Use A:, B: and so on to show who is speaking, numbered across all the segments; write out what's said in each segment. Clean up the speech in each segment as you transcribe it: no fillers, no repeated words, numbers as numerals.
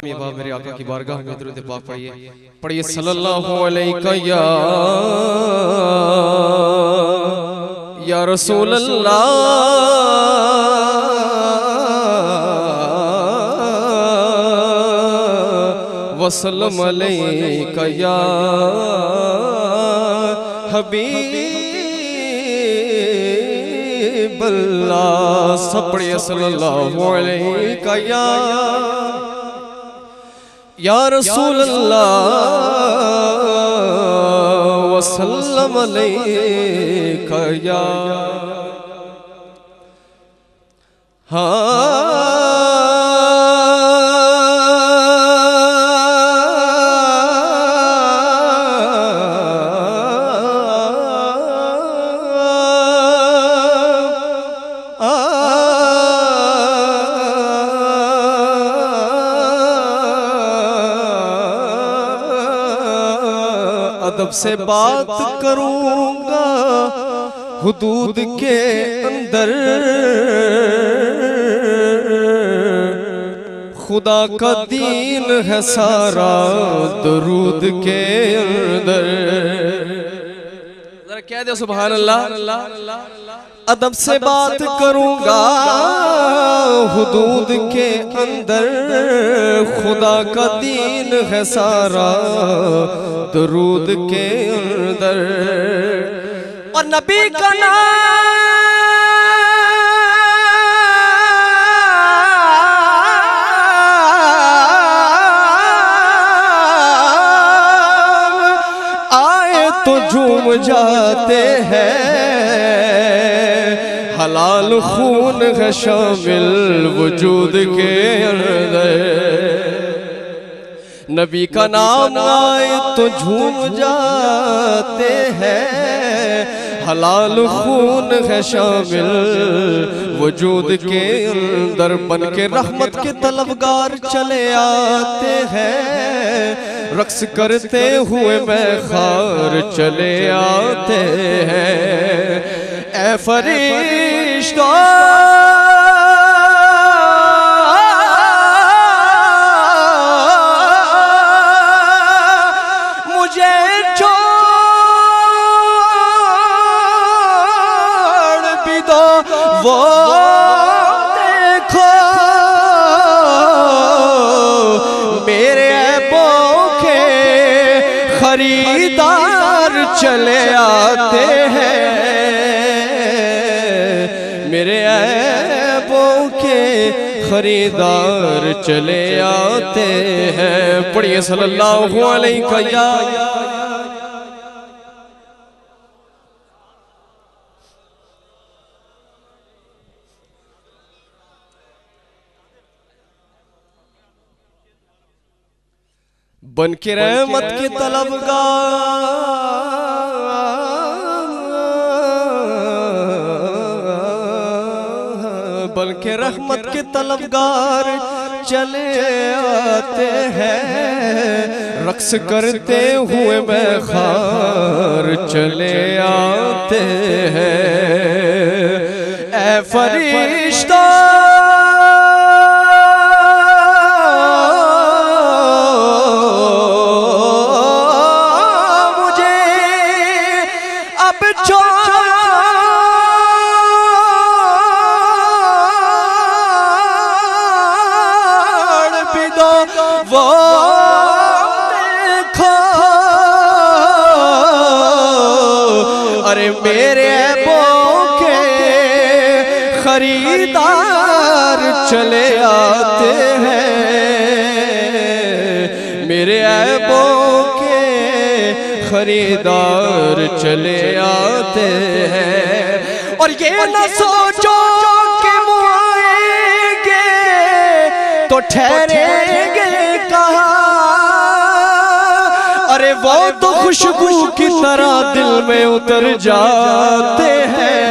A: ये बात मेरे आका की बारगाह में दुरूद पाक पढ़िए सल्लल्लाहु अलैहि या रसूल अल्लाह वसल्लम अलैका या हबीब अल्लाह। सब पढ़िए सल्लल्लाहु अलैका या रसूल अल्लाह वसल्लम अलैका या अदब से बात करूंगा हुदूद के अंदर, खुदा का दीन है सारा दरूद के अंदर। जरा कह दे सुभान अल्लाह। अदब से बात करूंगा हुदूद के अंदर, खुदा का दीन है सारा दरूद के अंदर। और नबी का नाम आए तो झूम जाते हैं, हलाल खून है शामिल वजूद के अंदर। नबी का नाम आए तो झूम जाते हैं, हलाल खून है शामिल वजूद के अंदर। बन के रहमत के तलबगार चले आते हैं, रक्स करते हुए मैखार चले आते हैं। ए फरिश्ता मुझे छोड़ भी दो, वो देखो मेरे ऐबों के खरीदार चले आते हैं, मेरे ऐबों के खरीदार चले आते हैं। पढ़िए सल्लल्लाहु अलैहि या बन के रहमत के तलबगार, बन के रहमत के तलबगार चले आते हैं, रक्स करते हुए मैखार चले आते हैं। ए फरिश्ता वो देखो अरे मेरे ऐबों के खरीदार चले आते हैं, मेरे ऐबों के खरीदार चले आते हैं। और ये न सोचो कि मुआएंगे तो ठहरेंगे कहाँ, अरे वो तो खुशबू की तरह दिल में उतर जाते हैं,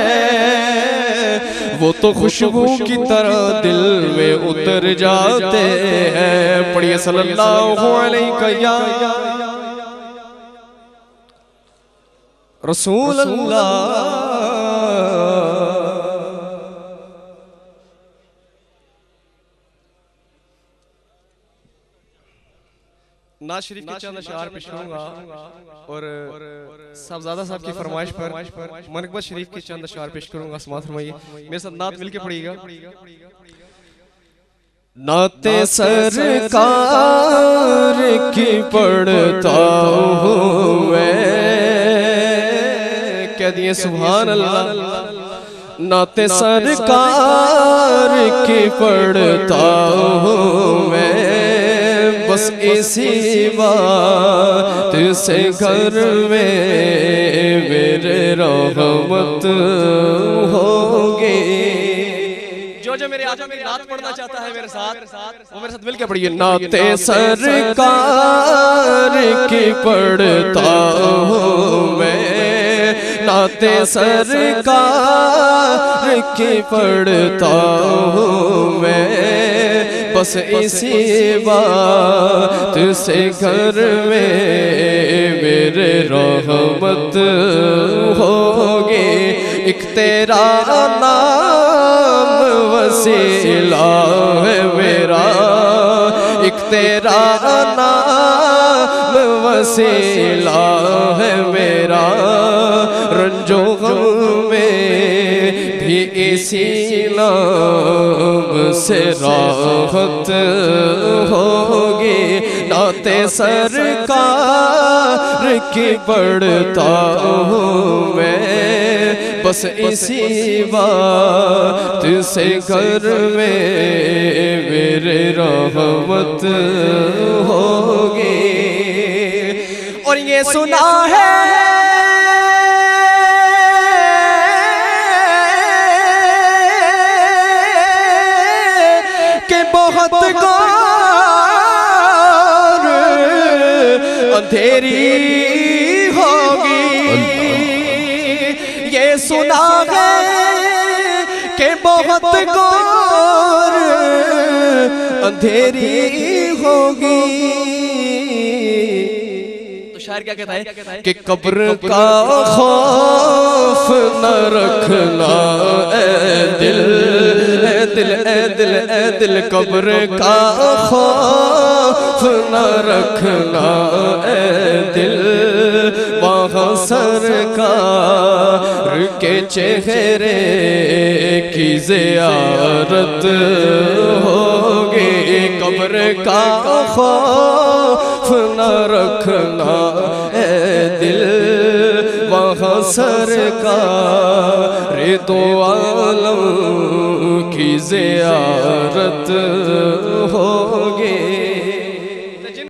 A: वो तो खुशबू की तरह दिल में उतर जाते हैं। पढ़िए सल्लल्लाहु अलैहि या रसूल अल्लाह। नाज शरीफ के चंद अशआर पेश करूंगा और साहबजादा साहब की फरमाइश पर मनकबत शरीफ के चंद अशआर पेश करूंगा। समाअत फरमाइए, मेरे साथ नात मिलके पढ़िएगा। नाते सरकार की पढ़ता हूँ मैं, कह दिए सुभान अल्लाह। नाते सरकार की पढ़ता हूँ मैं, बस इसी बात से घर में मेरे रहमत होगी। जो मेरे आजा मेरी नात पढ़ना चाहता है मेरे साथ, वो मेरे साथ मिलके पढ़िए। नाते सरकार की पढ़ता हूँ मैं, नाते सरकार की पढ़ता हूँ मैं, बस इसी बात से घर में मेरे रहमत होगी। एक तेरा नाम वसीला है मेरा, एक तेरा नाम वसीला है मेरा, रंजो गम में भी इसी नाम से राहत होगी। नाते सरकार की पढ़ता हूँ मैं, बस इसी बात से घर में मेरे रहमत होगी। और ये सुना है कि बहुत गौर अंधेरी होगी। ये सुना है कि बहुत गौर अंधेरी होगी। तो शायर क्या कहता है कि कब्र का खौफ न रखना ए दिल, ए दिल, ए दिल, ए दिल, कब्र का खौफ न रखना ए दिल, वहाँ सरकार के चेहरे की ज़ियारत होगी। कब्र का खौफ न रखना ए दिल, वहाँ सरकार दो आलम की ज़ियारत होगी।